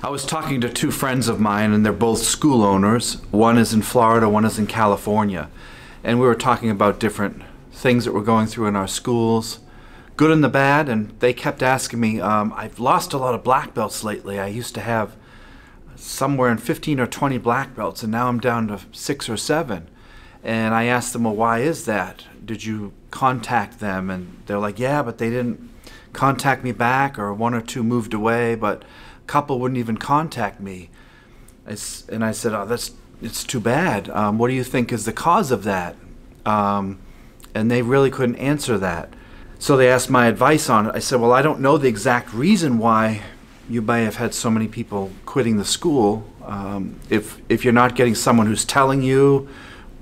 I was talking to two friends of mine, and they're both school owners. One is in Florida, one is in California. And we were talking about different things that we're going through in our schools, good and the bad, and they kept asking me, I've lost a lot of black belts lately. I used to have somewhere in 15 or 20 black belts, and now I'm down to 6 or 7. And I asked them, well, why is that? Did you contact them? And they're like, yeah, but they didn't contact me back, or 1 or 2 moved away, but a couple wouldn't even contact me. And I said, oh, it's too bad. What do you think is the cause of that? And they really couldn't answer that. So they asked my advice on it. I said, well, I don't know the exact reason why you may have had so many people quitting the school. If you're not getting someone who's telling you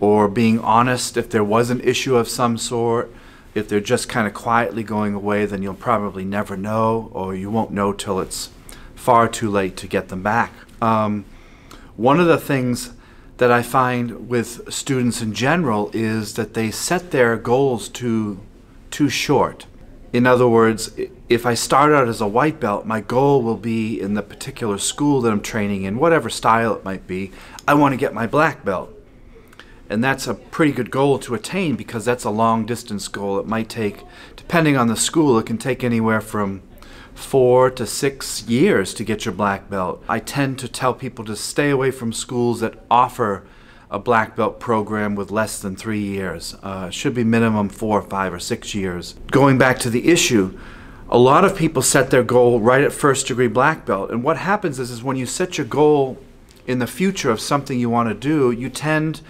or being honest, if there was an issue of some sort, if they're just kind of quietly going away, then you'll probably never know, or you won't know till it's far too late to get them back. One of the things that I find with students in general is that they set their goals too short. In other words, if I start out as a white belt, my goal will be in the particular school that I'm training in, whatever style it might be, I want to get my black belt. And that's a pretty good goal to attain, because that's a long distance goal. It might take, depending on the school, it can take anywhere from 4 to 6 years to get your black belt. I tend to tell people to stay away from schools that offer a black belt program with less than 3 years. It should be minimum 4, 5, or 6 years. Going back to the issue, a lot of people set their goal right at first degree black belt. And what happens is when you set your goal in the future of something you want to do, you tend,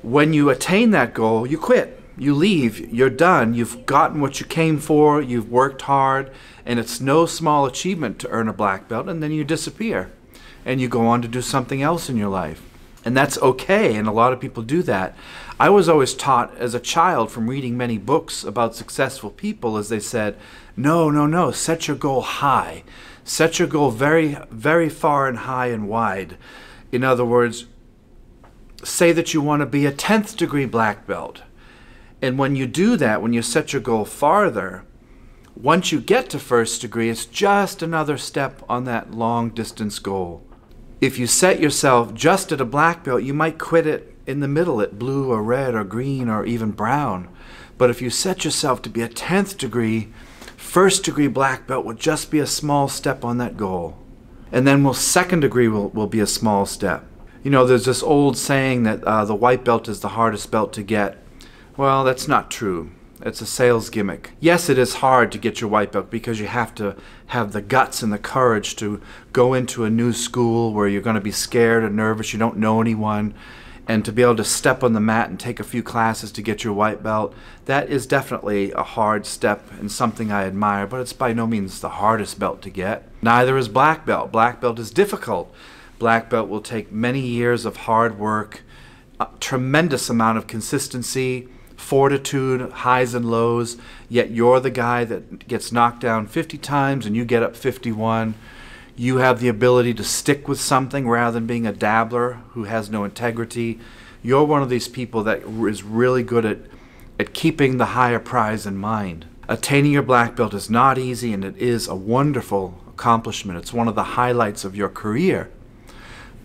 when you attain that goal, you quit. You leave, you're done, you've gotten what you came for, you've worked hard, and it's no small achievement to earn a black belt, and then you disappear. And you go on to do something else in your life. And that's okay, and a lot of people do that. I was always taught as a child from reading many books about successful people, as they said, no, set your goal high. Set your goal very, very far and high and wide. In other words, say that you want to be a 10th degree black belt. And when you do that, when you set your goal farther, once you get to first degree, it's just another step on that long distance goal. If you set yourself just at a black belt, you might quit it in the middle at blue or red or green or even brown. But if you set yourself to be a 10th degree, first degree black belt will just be a small step on that goal. And then second degree will be a small step. You know, there's this old saying that the white belt is the hardest belt to get. Well, that's not true. It's a sales gimmick. Yes, it is hard to get your white belt because you have to have the guts and the courage to go into a new school where you're going to be scared and nervous, you don't know anyone, and to be able to step on the mat and take a few classes to get your white belt. That is definitely a hard step and something I admire, but it's by no means the hardest belt to get. Neither is black belt. Black belt is difficult. Black belt will take many years of hard work, a tremendous amount of consistency, fortitude, highs and lows, yet you're the guy that gets knocked down 50 times and you get up 51. You have the ability to stick with something rather than being a dabbler who has no integrity. You're one of these people that is really good at keeping the higher prize in mind. Attaining your black belt is not easy, and it is a wonderful accomplishment. It's one of the highlights of your career.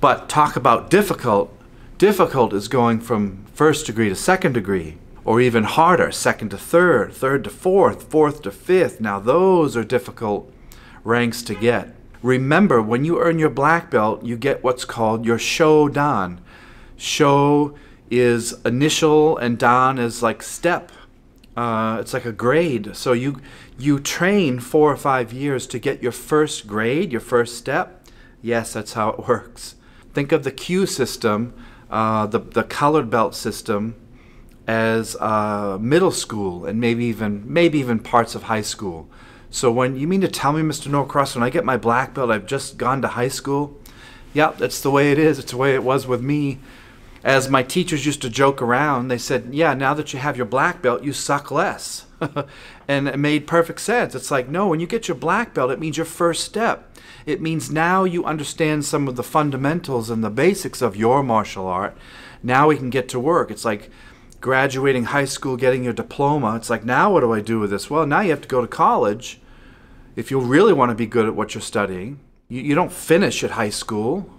But talk about difficult. Difficult is going from first degree to second degree. Or even harder, second to third, third to fourth, fourth to fifth. Now those are difficult ranks to get. Remember, when you earn your black belt, you get what's called your Sho Dan. Sho is initial and Dan is like step. It's like a grade. So you train 4 or 5 years to get your first grade, your first step. Yes, that's how it works. Think of the Q system, the colored belt system, as middle school and maybe even parts of high school. So when you mean to tell me, Mr. Norcross, when I get my black belt, I've just gone to high school? Yeah, that's the way it is. It's the way it was with me. As my teachers used to joke around, they said, yeah, now that you have your black belt, you suck less. And it made perfect sense. It's like, no, when you get your black belt, it means your first step. It means now you understand some of the fundamentals and the basics of your martial art. Now we can get to work. It's like graduating high school, getting your diploma. It's like, now what do I do with this? Well, now you have to go to college if you really want to be good at what you're studying. You don't finish at high school.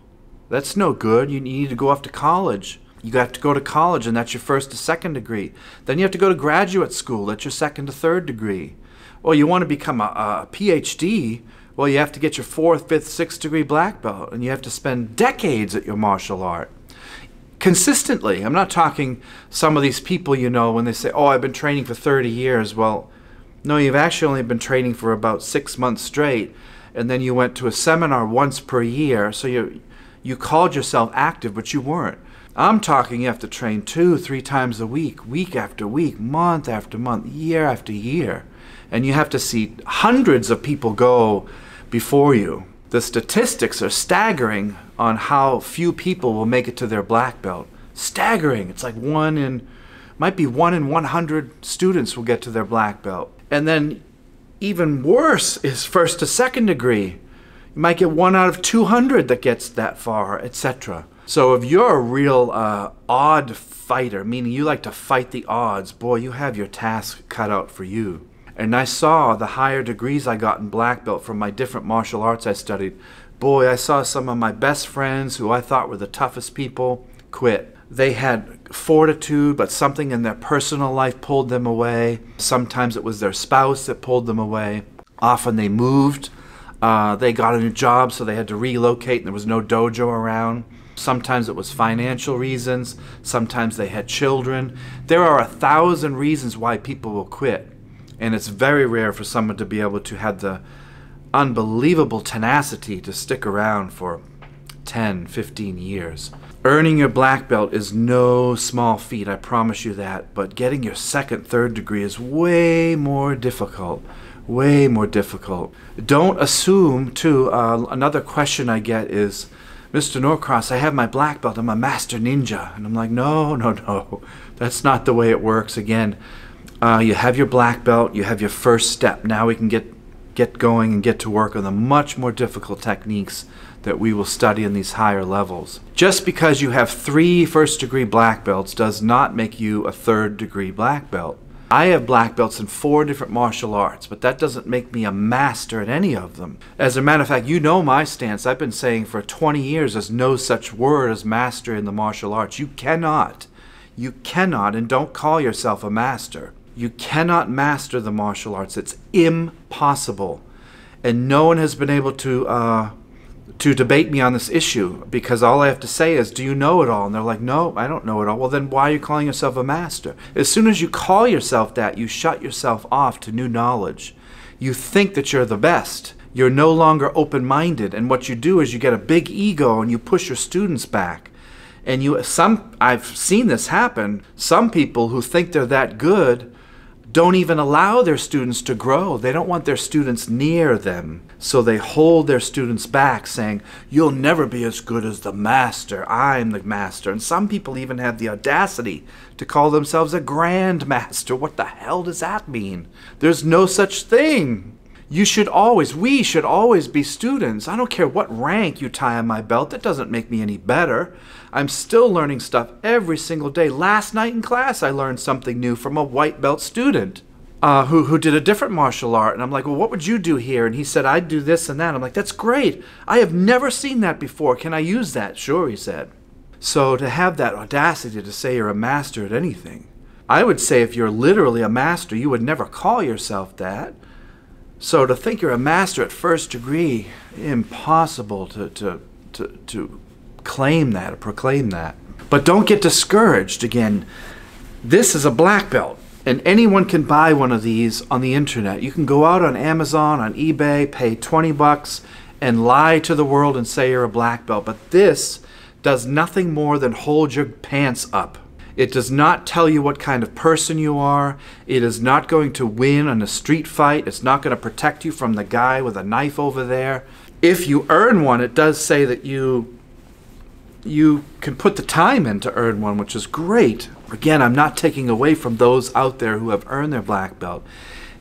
That's no good. You need to go off to college. You have to go to college, and that's your first to second degree. Then you have to go to graduate school. That's your second to third degree. Well, you want to become a PhD. Well, you have to get your fourth, fifth, sixth degree black belt, and you have to spend decades at your martial art. Consistently. I'm not talking some of these people, you know, when they say, oh, I've been training for 30 years. Well, no, you've actually only been training for about 6 months straight, and then you went to a seminar once per year, so you called yourself active, but you weren't. I'm talking you have to train 2, 3 times a week, week after week, month after month, year after year. And you have to see hundreds of people go before you. The statistics are staggering on how few people will make it to their black belt. Staggering. It's like might be 1 in 100 students will get to their black belt. And then even worse is first to second degree. You might get 1 out of 200 that gets that far, etc. So if you're a real odd fighter, meaning you like to fight the odds, boy, you have your task cut out for you. And I saw the higher degrees I got in black belt from my different martial arts I studied. Boy, I saw some of my best friends who I thought were the toughest people quit. They had fortitude, but something in their personal life pulled them away. Sometimes it was their spouse that pulled them away. Often they moved. They got a new job, so they had to relocate, and there was no dojo around. Sometimes it was financial reasons. Sometimes they had children. There are 1,000 reasons why people will quit. And it's very rare for someone to be able to have the unbelievable tenacity to stick around for 10, 15 years. Earning your black belt is no small feat, I promise you that. But getting your second, third degree is way more difficult. Way more difficult. Don't assume, too, another question I get is, Mr. Norcross, I have my black belt, I'm a master ninja. And I'm like, no, no, no. That's not the way it works. Again, you have your black belt, you have your first step. Now we can get going and get to work on the much more difficult techniques that we will study in these higher levels. Just because you have 3 first-degree black belts does not make you a third-degree black belt. I have black belts in 4 different martial arts, but that doesn't make me a master at any of them. As a matter of fact, you know my stance. I've been saying for 20 years there's no such word as master in the martial arts. You cannot, and don't call yourself a master. You cannot master the martial arts. It's impossible. And no one has been able to debate me on this issue, because all I have to say is, do you know it all? And they're like, no, I don't know it all. Well, then why are you calling yourself a master? As soon as you call yourself that, you shut yourself off to new knowledge. You think that you're the best. You're no longer open-minded. And what you do is you get a big ego and you push your students back. And I've seen this happen. Some people who think they're that good don't even allow their students to grow. They don't want their students near them. So they hold their students back, saying, you'll never be as good as the master. I'm the master. And some people even have the audacity to call themselves a grand master. What the hell does that mean? There's no such thing. We should always be students. I don't care what rank you tie on my belt. That doesn't make me any better. I'm still learning stuff every single day. Last night in class, I learned something new from a white belt student who did a different martial art. And I'm like, well, what would you do here? And he said, I'd do this and that. I'm like, that's great. I have never seen that before. Can I use that? Sure, he said. So to have that audacity to say you're a master at anything, I would say if you're literally a master, you would never call yourself that. So to think you're a master at first degree, impossible to claim that or proclaim that. But don't get discouraged. Again, this is a black belt, and anyone can buy one of these on the internet. You can go out on Amazon, on eBay, pay 20 bucks, and lie to the world and say you're a black belt. But this does nothing more than hold your pants up. It does not tell you what kind of person you are. It is not going to win in a street fight. It's not going to protect you from the guy with a knife over there. If you earn one, it does say that you can put the time in to earn one, which is great. Again, I'm not taking away from those out there who have earned their black belt.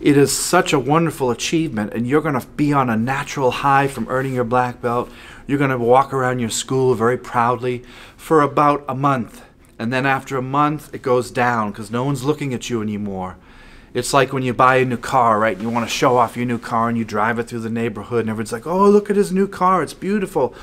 It is such a wonderful achievement, and you're going to be on a natural high from earning your black belt. You're going to walk around your school very proudly for about a month. And then after a month, it goes down because no one's looking at you anymore. It's like when you buy a new car, right? And you want to show off your new car and you drive it through the neighborhood and everyone's like, oh, look at his new car. It's beautiful.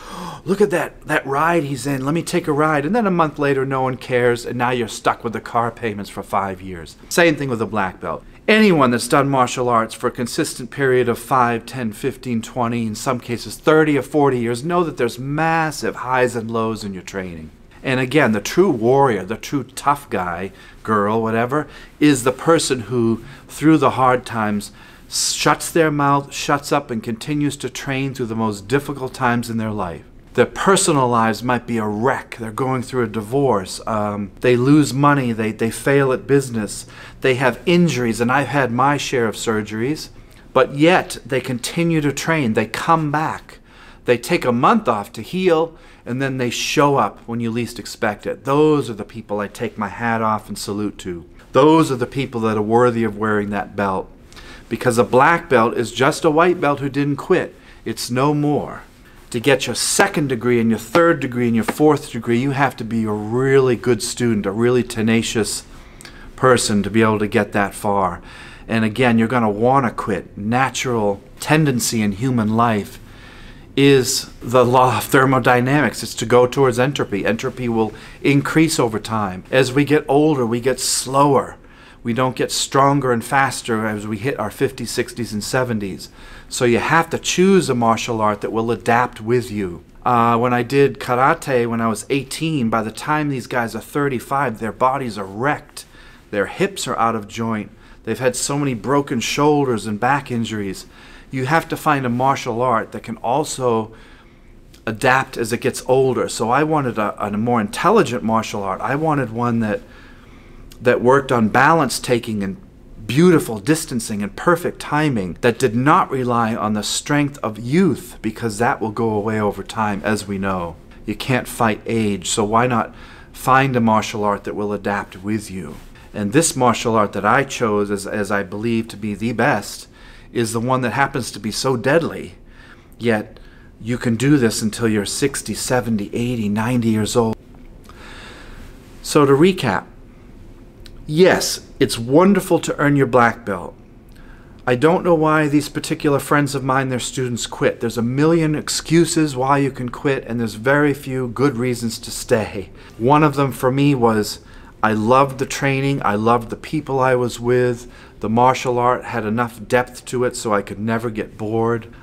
Look at that ride he's in. Let me take a ride. And then a month later, no one cares. And now you're stuck with the car payments for 5 years. Same thing with a black belt. Anyone that's done martial arts for a consistent period of 5, 10, 15, 20, in some cases 30 or 40 years, know that there's massive highs and lows in your training. And again, the true warrior, the true tough guy, girl, whatever, is the person who, through the hard times, shuts their mouth, shuts up, and continues to train through the most difficult times in their life. Their personal lives might be a wreck. They're going through a divorce. They lose money. They fail at business. They have injuries, and I've had my share of surgeries. But yet, they continue to train. They come back. They take a month off to heal, and then they show up when you least expect it. Those are the people I take my hat off and salute to. Those are the people that are worthy of wearing that belt. Because a black belt is just a white belt who didn't quit. It's no more. To get your second degree and your third degree and your fourth degree, you have to be a really good student, a really tenacious person to be able to get that far. And again, you're going to want to quit. Natural tendency in human life is the law of thermodynamics. It's to go towards entropy. Entropy will increase over time. As we get older, we get slower. We don't get stronger and faster as we hit our 50s, 60s, and 70s. So you have to choose a martial art that will adapt with you. When I did karate when I was 18, by the time these guys are 35, their bodies are wrecked. Their hips are out of joint. They've had so many broken shoulders and back injuries. You have to find a martial art that can also adapt as it gets older. So I wanted a more intelligent martial art. I wanted one that worked on balance taking and beautiful distancing and perfect timing, that did not rely on the strength of youth, because that will go away over time, as we know. You can't fight age, so why not find a martial art that will adapt with you? And this martial art that I chose as I believe to be the best is the one that happens to be so deadly, yet you can do this until you're 60, 70, 80, 90 years old. So to recap, yes, it's wonderful to earn your black belt. I don't know why these particular friends of mine, their students, quit. There's a million excuses why you can quit, and there's very few good reasons to stay. One of them for me was I loved the training, I loved the people I was with. The martial art had enough depth to it so I could never get bored.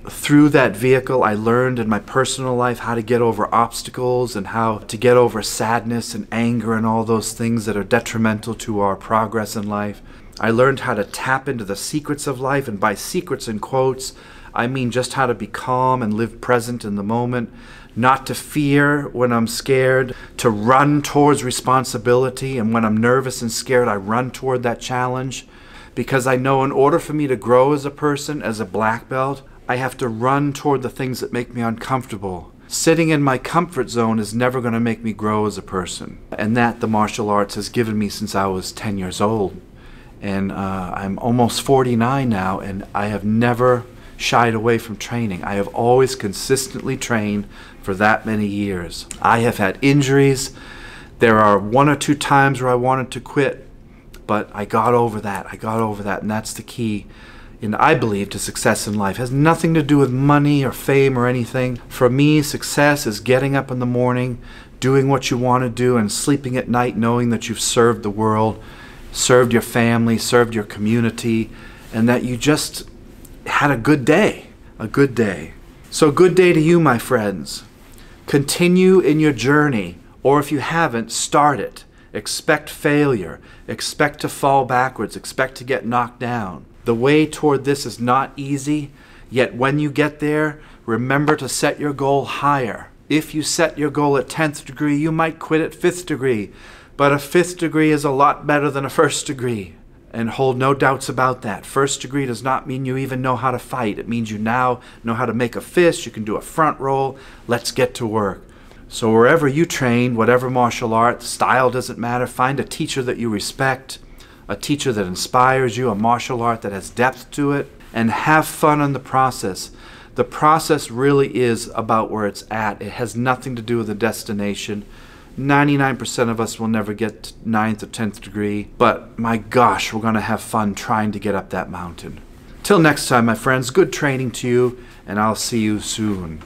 Through that vehicle, I learned in my personal life how to get over obstacles and how to get over sadness and anger and all those things that are detrimental to our progress in life. I learned how to tap into the secrets of life, and by secrets in quotes, I mean just how to be calm and live present in the moment, not to fear when I'm scared, to run towards responsibility, and when I'm nervous and scared, I run toward that challenge, because I know in order for me to grow as a person, as a black belt, I have to run toward the things that make me uncomfortable. Sitting in my comfort zone is never going to make me grow as a person. And that the martial arts has given me since I was 10 years old. And I'm almost 49 now, and I have never shied away from training. I have always consistently trained for that many years. I have had injuries. There are 1 or 2 times where I wanted to quit, but I got over that. And that's the key. And I believe to success in life. It has nothing to do with money or fame or anything. For me, success is getting up in the morning, doing what you want to do, and sleeping at night knowing that you've served the world, served your family, served your community, and that you just had a good day. A good day. So good day to you, my friends. Continue in your journey, or if you haven't, start it. Expect failure. Expect to fall backwards. Expect to get knocked down. The way toward this is not easy, yet when you get there, remember to set your goal higher. If you set your goal at 10th degree, you might quit at 5th degree, but a 5th degree is a lot better than a 1st degree. And hold no doubts about that. 1st degree does not mean you even know how to fight. It means you now know how to make a fist, you can do a front roll. Let's get to work. So wherever you train, whatever martial art, style doesn't matter, find a teacher that you respect, a teacher that inspires you, a martial art that has depth to it, and have fun in the process. The process really is about where it's at. It has nothing to do with the destination. 99% of us will never get 9th or 10th degree, but my gosh, we're gonna have fun trying to get up that mountain. Till next time, my friends, good training to you, and I'll see you soon.